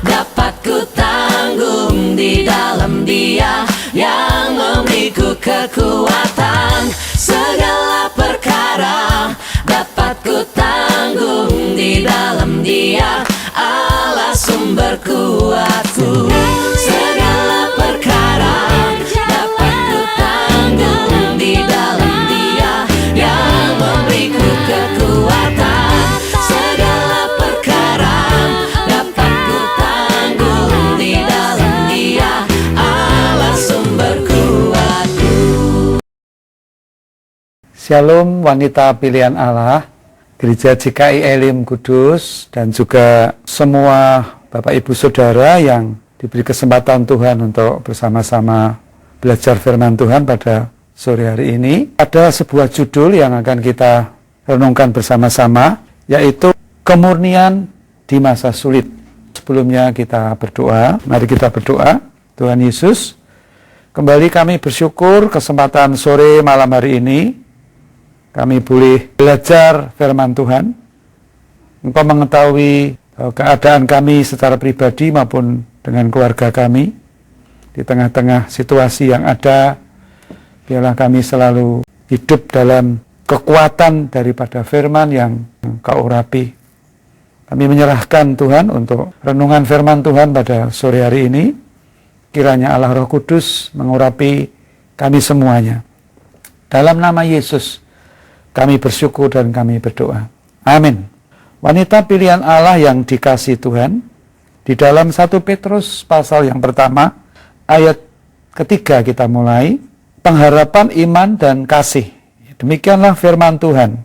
dapat ku tanggung di dalam Dia yang memberiku kekuatan. Segala perkara dapat ku tanggung di dalam Dia, Allah sumber kuatku. Segala perkara dapat ku tanggung di dalam Dia yang memberiku kekuatan. Segala perkara dapat ku tanggung di dalam Dia, Allah sumber kuatku. Shalom wanita pilihan Allah, Gereja GKI Elim Kudus, dan juga semua Bapak Ibu Saudara yang diberi kesempatan Tuhan untuk bersama-sama belajar firman Tuhan pada sore hari ini. Ada sebuah judul yang akan kita renungkan bersama-sama, yaitu kemurnian di masa sulit. Sebelumnya kita berdoa, mari kita berdoa. Tuhan Yesus, kembali kami bersyukur kesempatan sore malam hari ini kami boleh belajar firman Tuhan. Engkau mengetahui keadaan kami secara pribadi maupun dengan keluarga kami. Di tengah-tengah situasi yang ada, biarlah kami selalu hidup dalam kekuatan daripada firman yang Engkau urapi. Kami menyerahkan Tuhan untuk renungan firman Tuhan pada sore hari ini. Kiranya Allah Roh Kudus mengurapi kami semuanya. Dalam nama Yesus kami bersyukur dan kami berdoa. Amin. Wanita pilihan Allah yang dikasihi Tuhan, di dalam 1 Petrus pasal yang pertama, ayat ketiga kita mulai, pengharapan iman dan kasih. Demikianlah firman Tuhan.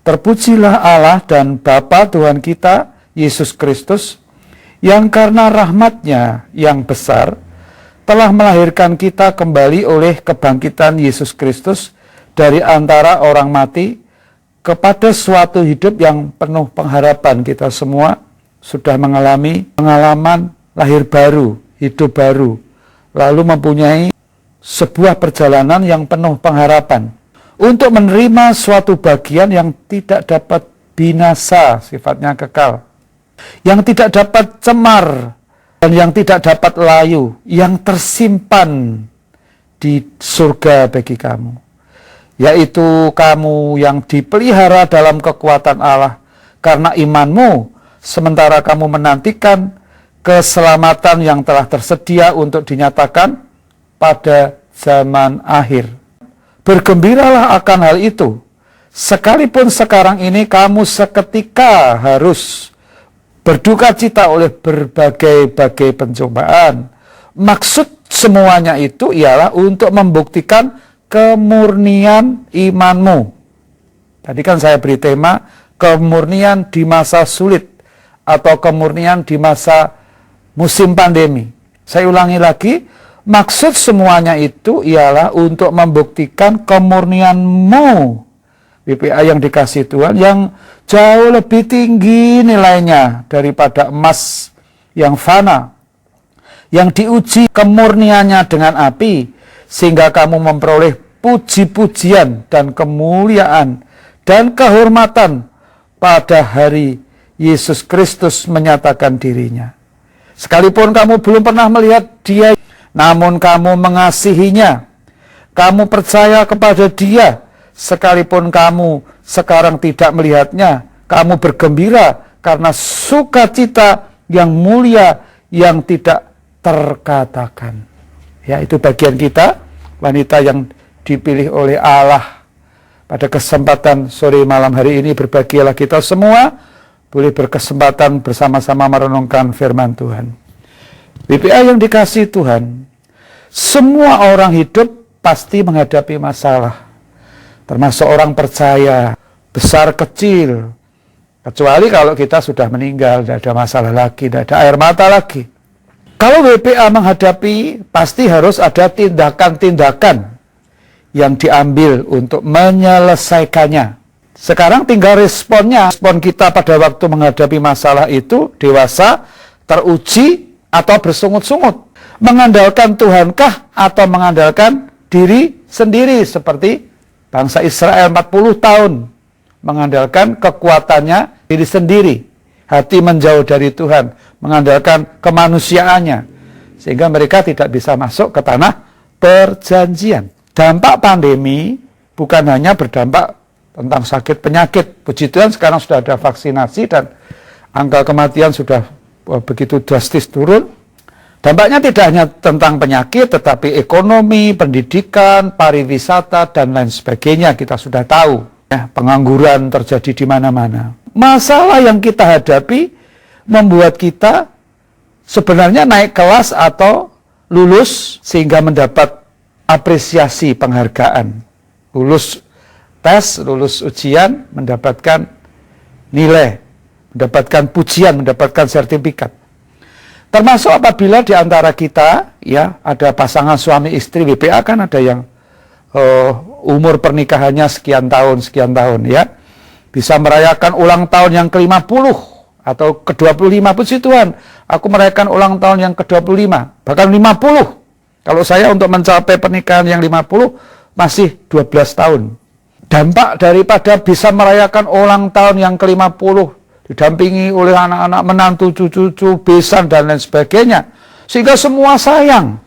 Terpujilah Allah dan Bapa Tuhan kita, Yesus Kristus, yang karena rahmat-Nya yang besar, telah melahirkan kita kembali oleh kebangkitan Yesus Kristus dari antara orang mati kepada suatu hidup yang penuh pengharapan. Kita semua sudah mengalami pengalaman lahir baru, hidup baru, lalu mempunyai sebuah perjalanan yang penuh pengharapan untuk menerima suatu bagian yang tidak dapat binasa, sifatnya kekal, yang tidak dapat cemar, dan yang tidak dapat layu, yang tersimpan di surga bagi kamu, yaitu kamu yang dipelihara dalam kekuatan Allah karena imanmu, sementara kamu menantikan keselamatan yang telah tersedia untuk dinyatakan pada zaman akhir. Bergembiralah akan hal itu, sekalipun sekarang ini kamu seketika harus berduka cita oleh berbagai-bagai pencobaan. Maksud semuanya itu ialah untuk membuktikan kemurnian imanmu. Tadi kan saya beri tema kemurnian di masa sulit atau kemurnian di masa musim pandemi. Saya ulangi lagi, maksud semuanya itu ialah untuk membuktikan kemurnianmu, BPA yang dikasihi Tuhan, yang jauh lebih tinggi nilainya daripada emas yang fana, yang diuji kemurniannya dengan api, sehingga kamu memperoleh puji-pujian dan kemuliaan dan kehormatan pada hari Yesus Kristus menyatakan dirinya. Sekalipun kamu belum pernah melihat Dia, namun kamu mengasihinya, kamu percaya kepada Dia, sekalipun kamu sekarang tidak melihatnya, kamu bergembira karena sukacita yang mulia yang tidak terkatakan. Ya, itu bagian kita, wanita yang dipilih oleh Allah. Pada kesempatan sore malam hari ini, berbahagialah kita semua boleh berkesempatan bersama-sama merenungkan firman Tuhan. BPA yang dikasihi Tuhan, semua orang hidup pasti menghadapi masalah, termasuk orang percaya, besar kecil, kecuali kalau kita sudah meninggal, tidak ada masalah lagi, tidak ada air mata lagi. Kalau BPA menghadapi, pasti harus ada tindakan-tindakan yang diambil untuk menyelesaikannya. Sekarang tinggal responnya. Respon kita pada waktu menghadapi masalah itu, dewasa, teruji, atau bersungut-sungut. Mengandalkan Tuhankah atau mengandalkan diri sendiri, seperti bangsa Israel 40 tahun mengandalkan kekuatannya diri sendiri. hati menjauh dari Tuhan, mengandalkan kemanusiaannya, sehingga mereka tidak bisa masuk ke tanah perjanjian. Dampak pandemi bukan hanya berdampak tentang sakit penyakit. Puji Tuhan sekarang sudah ada vaksinasi dan angka kematian sudah begitu drastis turun. Dampaknya tidak hanya tentang penyakit, tetapi ekonomi, pendidikan, pariwisata, dan lain sebagainya kita sudah tahu. Pengangguran terjadi di mana-mana. Masalah yang kita hadapi membuat kita sebenarnya naik kelas atau lulus sehingga mendapat apresiasi penghargaan. Lulus tes, lulus ujian, mendapatkan nilai, mendapatkan pujian, mendapatkan sertifikat. Termasuk apabila di antara kita ya ada pasangan suami istri WPA, kan ada yang umur pernikahannya sekian tahun ya, bisa merayakan ulang tahun yang ke-50 atau ke-25. Puji Tuhan, aku merayakan ulang tahun yang ke-25, bahkan 50. Kalau saya untuk mencapai pernikahan yang 50 masih 12 tahun. Dampak daripada bisa merayakan ulang tahun yang ke-50 didampingi oleh anak-anak, menantu, cucu-cucu, besan, dan lain sebagainya, sehingga semua sayang,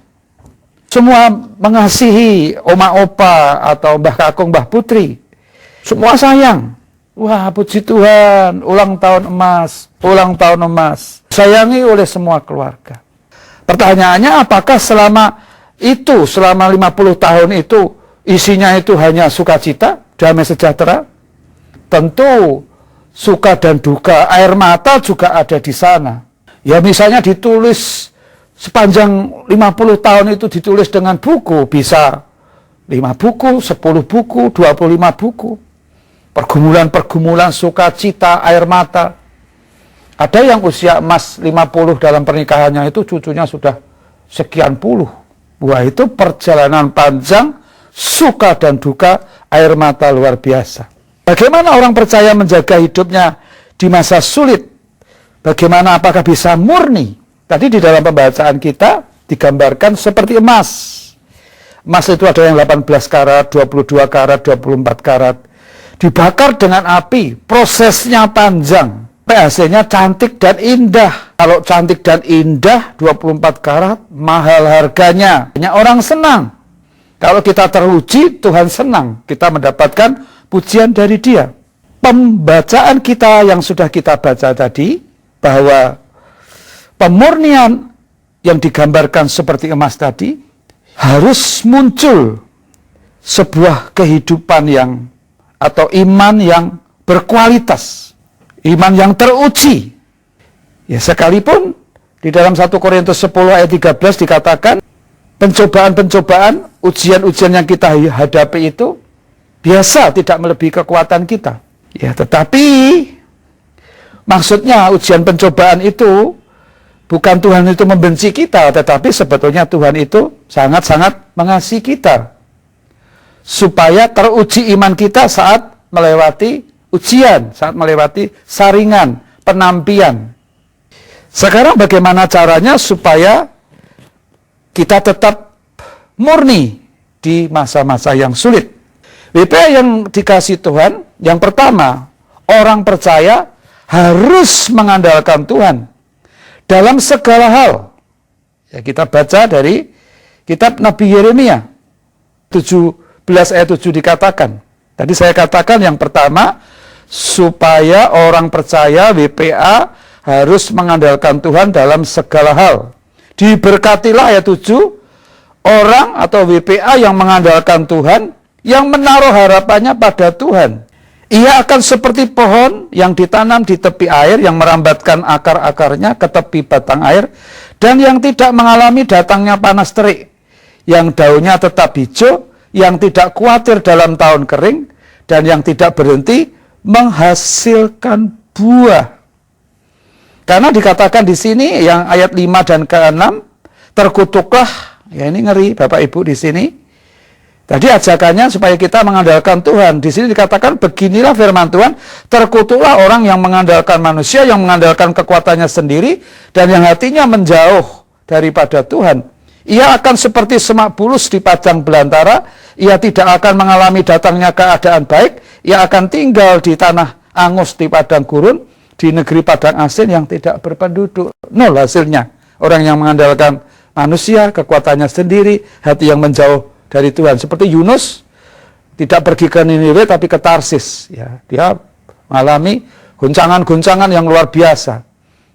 semua mengasihi oma opa atau mbah kakung, mbah putri, semua sayang. Wah, puji Tuhan, ulang tahun emas, sayangi oleh semua keluarga. Pertanyaannya, apakah selama 50 tahun itu isinya itu hanya sukacita, damai sejahtera? Tentu suka dan duka, air mata juga ada di sana. Ya misalnya ditulis sepanjang 50 tahun itu ditulis dengan buku, bisa 5 buku, 10 buku, 25 buku. Pergumulan-pergumulan sukacita, air mata. Ada yang usia emas 50 dalam pernikahannya itu cucunya sudah sekian puluh. Wah, itu perjalanan panjang, suka dan duka, air mata luar biasa. Bagaimana orang percaya menjaga hidupnya di masa sulit? Bagaimana, apakah bisa murni? Tadi di dalam pembacaan kita digambarkan seperti emas. Emas itu ada yang 18 karat, 22 karat, 24 karat. Dibakar dengan api, prosesnya panjang. Hasilnya cantik dan indah. Kalau cantik dan indah, 24 karat, mahal harganya. Banyak orang senang. Kalau kita teruji, Tuhan senang. Kita mendapatkan pujian dari Dia. Pembacaan kita yang sudah kita baca tadi, bahwa pemurnian yang digambarkan seperti emas tadi, harus muncul sebuah kehidupan yang, atau iman yang berkualitas, iman yang teruji. Ya, sekalipun di dalam 1 Korintus 10 ayat 13 dikatakan, pencobaan-pencobaan, ujian-ujian yang kita hadapi itu biasa, tidak melebihi kekuatan kita. Ya, tetapi maksudnya ujian pencobaan itu bukan Tuhan itu membenci kita, tetapi sebetulnya Tuhan itu sangat-sangat mengasihi kita, supaya teruji iman kita saat melewati ujian, saat melewati saringan, penampian. Sekarang bagaimana caranya supaya kita tetap murni di masa-masa yang sulit? WPA yang dikasih Tuhan, yang pertama, orang percaya harus mengandalkan Tuhan dalam segala hal. Ya, kita baca dari kitab Nabi Yeremia 17 ayat 7 dikatakan. Tadi saya katakan yang pertama, supaya orang percaya WPA harus mengandalkan Tuhan dalam segala hal. Diberkatilah ayat 7, orang atau WPA yang mengandalkan Tuhan, yang menaruh harapannya pada Tuhan. Ia akan seperti pohon yang ditanam di tepi air, yang merambatkan akar-akarnya ke tepi batang air, dan yang tidak mengalami datangnya panas terik, yang daunnya tetap hijau, yang tidak khawatir dalam tahun kering, dan yang tidak berhenti menghasilkan buah. Karena dikatakan di sini, yang ayat 5 dan ke-6, terkutuklah, ya ini ngeri Bapak Ibu di sini. Tadi ajakannya supaya kita mengandalkan Tuhan. Di sini dikatakan beginilah firman Tuhan, terkutuklah orang yang mengandalkan manusia, yang mengandalkan kekuatannya sendiri, dan yang hatinya menjauh daripada Tuhan. Ia akan seperti semak bulus di padang belantara, ia tidak akan mengalami datangnya keadaan baik, ia akan tinggal di tanah angus di padang gurun, di negeri padang asin yang tidak berpenduduk. Nol hasilnya. Orang yang mengandalkan manusia, kekuatannya sendiri, hati yang menjauh dari Tuhan. Seperti Yunus, tidak pergi ke Niniwe tapi ke Tarsis. Ya, dia mengalami guncangan-guncangan yang luar biasa.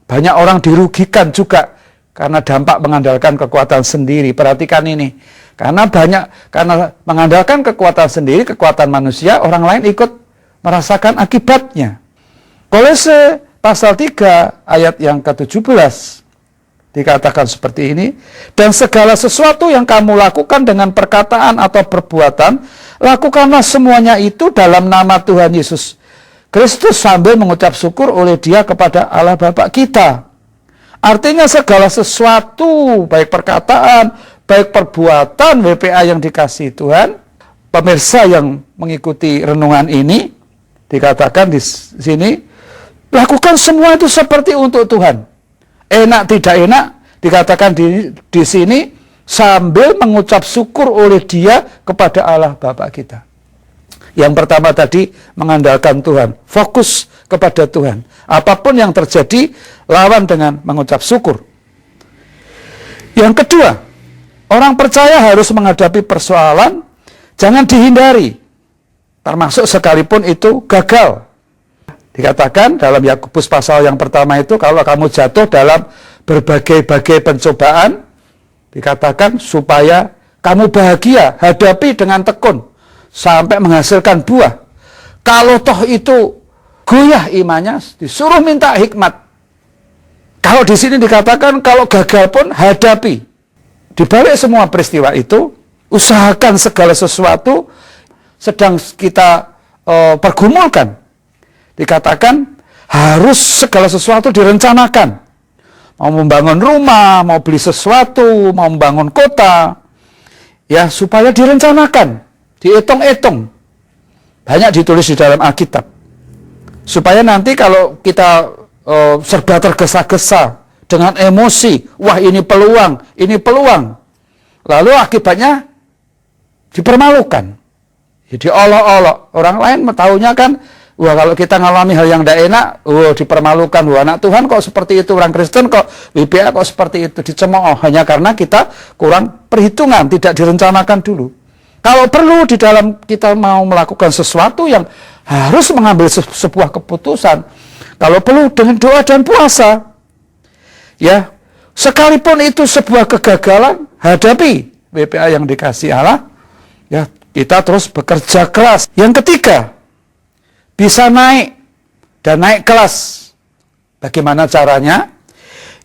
Banyak orang dirugikan juga karena dampak mengandalkan kekuatan sendiri. Perhatikan ini. Karena mengandalkan kekuatan sendiri, kekuatan manusia, orang lain ikut merasakan akibatnya. Kolose pasal 3 ayat yang ke-17 dikatakan seperti ini, dan segala sesuatu yang kamu lakukan dengan perkataan atau perbuatan, lakukanlah semuanya itu dalam nama Tuhan Yesus Kristus sambil mengucap syukur oleh Dia kepada Allah Bapa kita. Artinya segala sesuatu, baik perkataan, baik perbuatan WPA yang dikasihi Tuhan, pemirsa yang mengikuti renungan ini, dikatakan di sini, lakukan semua itu seperti untuk Tuhan. Enak tidak enak, dikatakan di sini, sambil mengucap syukur oleh Dia kepada Allah Bapa kita. Yang pertama tadi, mengandalkan Tuhan, fokus kepada Tuhan. Apapun yang terjadi, lawan dengan mengucap syukur. Yang kedua, orang percaya harus menghadapi persoalan, jangan dihindari, termasuk sekalipun itu gagal. Dikatakan dalam Yakobus pasal yang pertama itu, kalau kamu jatuh dalam berbagai-bagai pencobaan, dikatakan supaya kamu bahagia, hadapi dengan tekun, sampai menghasilkan buah. Kalau toh itu goyah imannya, disuruh minta hikmat. Kalau di sini dikatakan kalau gagal pun hadapi. Di balik semua peristiwa itu, usahakan segala sesuatu sedang kita pergumulkan. Dikatakan harus segala sesuatu direncanakan. Mau membangun rumah, mau beli sesuatu, mau membangun kota, ya supaya direncanakan, dihitung-hitung. Banyak ditulis di dalam Alkitab. Supaya nanti kalau kita serba tergesa-gesa dengan emosi, wah ini peluang, lalu akibatnya dipermalukan, diolok-olok. Orang lain tahunya kan, wah kalau kita ngalami hal yang tidak enak, wah dipermalukan, wah anak Tuhan kok seperti itu, orang Kristen kok, WPA kok seperti itu, dicemooh, hanya karena kita kurang perhitungan, tidak direncanakan dulu. Kalau perlu di dalam kita mau melakukan sesuatu yang harus mengambil sebuah keputusan, kalau perlu dengan doa dan puasa, ya, sekalipun itu sebuah kegagalan, hadapi WPA yang dikasih Allah, ya, kita terus bekerja keras. Yang ketiga, bisa naik dan naik kelas. Bagaimana caranya?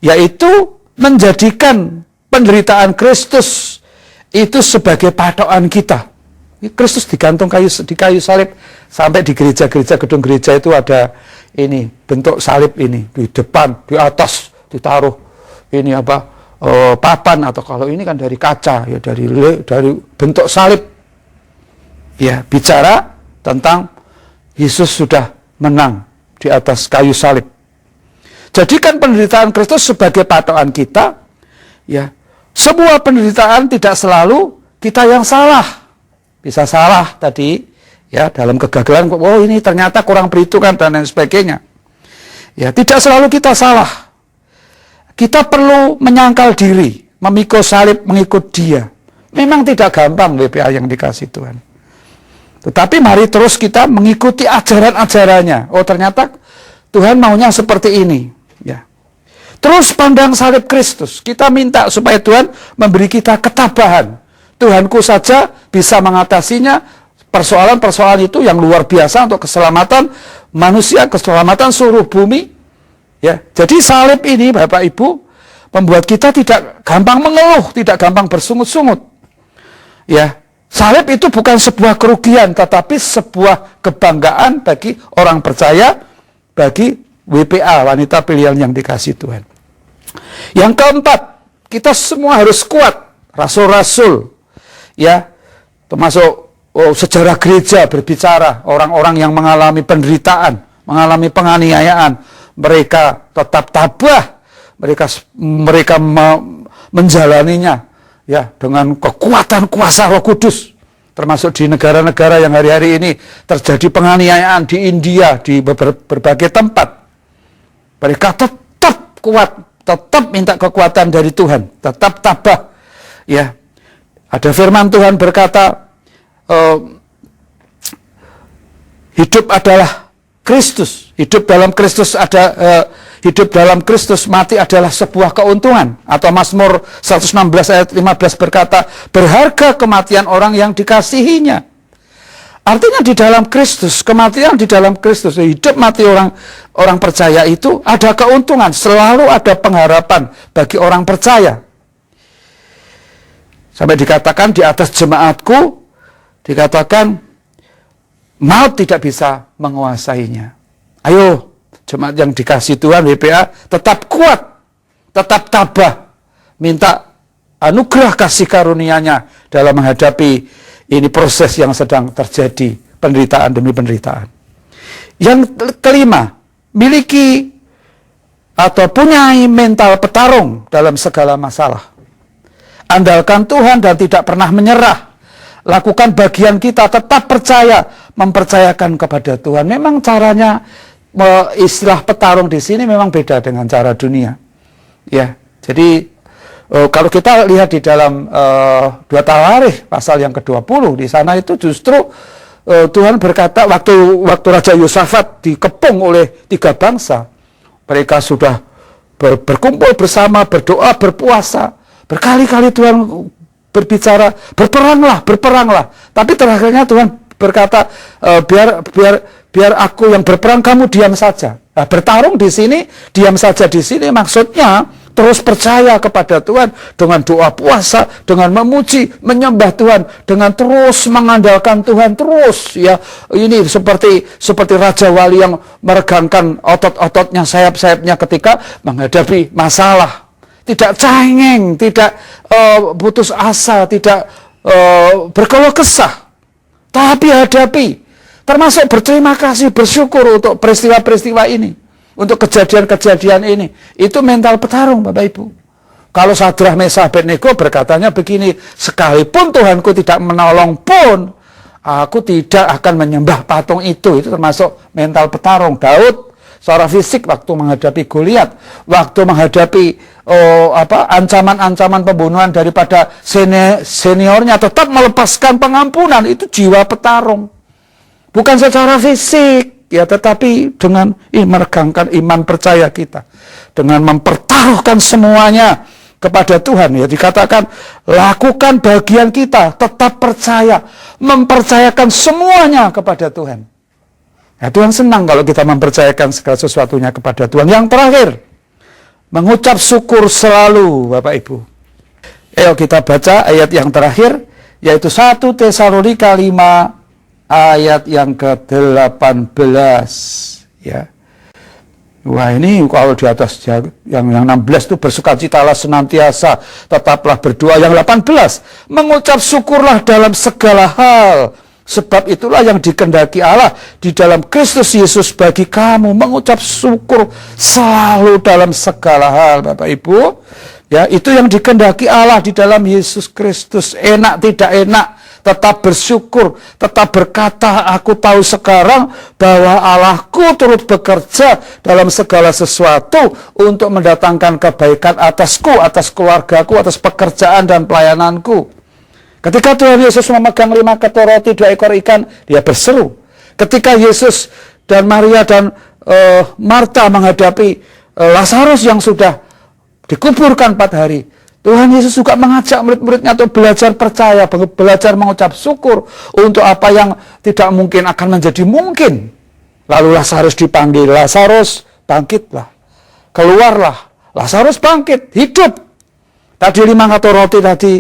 Yaitu menjadikan penderitaan Kristus itu sebagai patokan kita. Kristus digantung di kayu salib, sampai di gereja-gereja, gedung gereja itu ada ini bentuk salib ini di depan, di atas ditaruh ini papan, atau kalau ini kan dari kaca, ya dari bentuk salib. Ya, bicara tentang Yesus sudah menang di atas kayu salib. Jadikan penderitaan Kristus sebagai patokan kita. Ya, semua penderitaan tidak selalu kita yang salah. Bisa salah tadi, ya, dalam kegagalan, oh ini ternyata kurang perhitungan dan lain sebagainya. Ya, tidak selalu kita salah. Kita perlu menyangkal diri, memikul salib, mengikut Dia. Memang tidak gampang WPA yang dikasih Tuhan. Tetapi mari terus kita mengikuti ajaran-ajarannya. Oh ternyata Tuhan maunya seperti ini. Ya. Terus pandang salib Kristus. Kita minta supaya Tuhan memberi kita ketabahan. Tuhanku saja bisa mengatasinya, persoalan-persoalan itu yang luar biasa untuk keselamatan manusia, keselamatan seluruh bumi. Ya. Jadi salib ini Bapak Ibu membuat kita tidak gampang mengeluh, tidak gampang bersungut-sungut. Ya. Salib itu bukan sebuah kerugian, tetapi sebuah kebanggaan bagi orang percaya, bagi WPA, wanita pilihan yang dikasih Tuhan. Yang keempat, kita semua harus kuat. Rasul-rasul, ya, termasuk sejarah gereja berbicara, orang-orang yang mengalami penderitaan, mengalami penganiayaan, mereka tetap tabah, mereka menjalaninya, ya, dengan kekuatan kuasa Roh Kudus, termasuk di negara-negara yang hari-hari ini terjadi penganiayaan di India, di berbagai tempat. Mereka tetap kuat, tetap minta kekuatan dari Tuhan, tetap tabah. Ya, ada firman Tuhan berkata, hidup adalah Kristus, hidup dalam Kristus, mati adalah sebuah keuntungan. Atau Mazmur 116 ayat 15 berkata, berharga kematian orang yang dikasihinya. Artinya di dalam Kristus, kematian di dalam Kristus, hidup mati orang percaya itu ada keuntungan, selalu ada pengharapan bagi orang percaya. Sampai dikatakan di atas jemaatku, dikatakan maut tidak bisa menguasainya. Ayo, jemaat yang dikasih Tuhan, WPA, tetap kuat, tetap tabah, minta anugerah kasih karunia-Nya dalam menghadapi ini proses yang sedang terjadi, penderitaan demi penderitaan. Yang kelima, miliki atau punya mental petarung dalam segala masalah. Andalkan Tuhan dan tidak pernah menyerah. Lakukan bagian kita, tetap percaya, mempercayakan kepada Tuhan. Memang caranya, istilah petarung di sini memang beda dengan cara dunia. Ya, jadi kalau kita lihat di dalam 2 Tawarikh pasal yang ke-20, di sana itu justru Tuhan berkata waktu Raja Yosafat dikepung oleh 3 bangsa, mereka sudah berkumpul bersama, berdoa, berpuasa, berkali-kali Tuhan berbicara, berperanglah. Tapi terakhirnya Tuhan berkata, biar aku yang berperang, kamu diam saja. Nah, bertarung di sini, diam saja di sini maksudnya terus percaya kepada Tuhan dengan doa puasa, dengan memuji, menyembah Tuhan, dengan terus mengandalkan Tuhan terus. Ya, ini seperti Raja Wali yang meregangkan otot-ototnya, sayap-sayapnya ketika menghadapi masalah. Tidak cengeng, tidak putus asa, tidak berkeluh kesah, tapi hadapi. Termasuk berterima kasih, bersyukur untuk peristiwa-peristiwa ini, untuk kejadian-kejadian ini. Itu mental petarung, Bapak Ibu. Kalau Sadrah, Mesah, Abednego berkatanya begini, sekalipun Tuhanku tidak menolong pun, aku tidak akan menyembah patung itu. Itu termasuk mental petarung. Daud secara fisik waktu menghadapi Goliat, waktu menghadapi ancaman-ancaman pembunuhan daripada seniornya, tetap melepaskan pengampunan. Itu jiwa petarung. Bukan secara fisik, ya, tetapi dengan meregangkan iman percaya kita, dengan mempertaruhkan semuanya kepada Tuhan. Ya, dikatakan lakukan bagian kita, tetap percaya, mempercayakan semuanya kepada Tuhan. Ya, Tuhan senang kalau kita mempercayakan segala sesuatunya kepada Tuhan. Yang terakhir, mengucap syukur selalu, Bapak Ibu. Ayo kita baca ayat yang terakhir, yaitu 1 Tesalonika 5 ayat yang ke-18, ya. Wah, ini kalau di atas yang 16 itu bersukacitalah senantiasa, tetaplah berdoa. Yang 18, mengucap syukurlah dalam segala hal, sebab itulah yang dikehendaki Allah di dalam Kristus Yesus bagi kamu. Mengucap syukur selalu dalam segala hal, Bapak Ibu. Ya, itu yang dikehendaki Allah di dalam Yesus Kristus. Enak tidak enak, tetap bersyukur, tetap berkata, aku tahu sekarang bahwa Allahku turut bekerja dalam segala sesuatu untuk mendatangkan kebaikan atasku, atas keluargaku, atas pekerjaan dan pelayananku. Ketika Tuhan Yesus memegang 5 ketur roti, 2 ekor ikan, dia berseru. Ketika Yesus dan Maria dan Marta menghadapi Lazarus yang sudah dikuburkan 4 hari, Tuhan Yesus juga mengajak murid-muridnya untuk belajar percaya, belajar mengucap syukur untuk apa yang tidak mungkin akan menjadi mungkin. Lalu Lazarus dipanggil, Lazarus bangkitlah, keluarlah. Lazarus bangkit, hidup. Tadi 5 ketur roti, tadi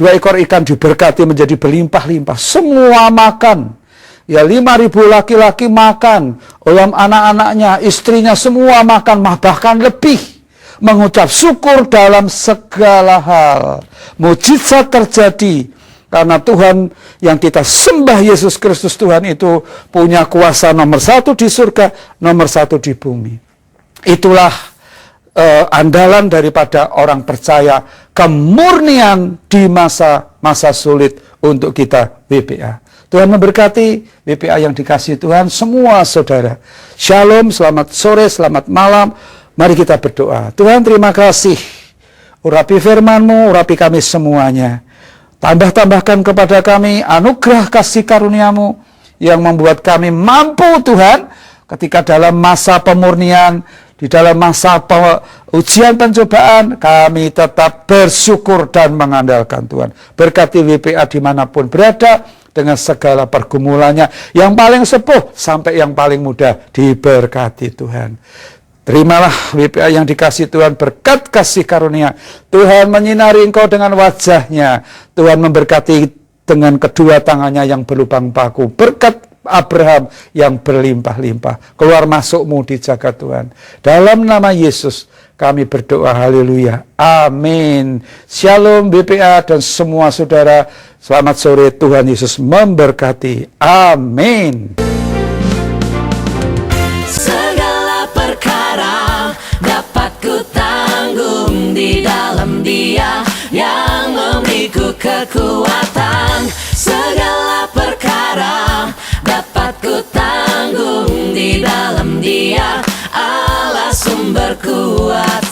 2 ekor ikan diberkati menjadi berlimpah-limpah. Semua makan. Ya, 5.000 laki-laki makan, ulam anak-anaknya, istrinya semua makan, bahkan lebih. Mengucap syukur dalam segala hal. Mujizat terjadi karena Tuhan yang kita sembah, Yesus Kristus Tuhan itu punya kuasa nomor 1 di surga, nomor 1 di bumi. Itulah andalan daripada orang percaya, kemurnian di masa-masa sulit untuk kita WPA. Tuhan memberkati WPA yang dikasihi Tuhan, semua saudara. Shalom, selamat sore, selamat malam. Mari kita berdoa. Tuhan, terima kasih. Urapi firman-Mu, urapi kami semuanya. Tambah-tambahkan kepada kami anugerah kasih karunia-Mu yang membuat kami mampu, Tuhan, ketika dalam masa pemurnian, di dalam masa ujian pencobaan, kami tetap bersyukur dan mengandalkan Tuhan. Berkati WPA dimanapun berada, dengan segala pergumulannya, yang paling sepuh sampai yang paling muda, diberkati Tuhan. Terimalah WPA yang dikasih Tuhan, berkat kasih karunia. Tuhan menyinari engkau dengan wajahnya. Tuhan memberkati dengan kedua tangannya yang berlubang paku. Berkat Abraham yang berlimpah-limpah. Keluar masukmu dijaga Tuhan. Dalam nama Yesus kami berdoa, haleluya, amin. Shalom BPA dan semua saudara, selamat sore, Tuhan Yesus memberkati, amin. Segala perkara dapat ku tanggung di dalam Dia yang memberiku kekuatan. Segala perkara dapat ku tanggung di dalam Dia, Allah sumber kuat.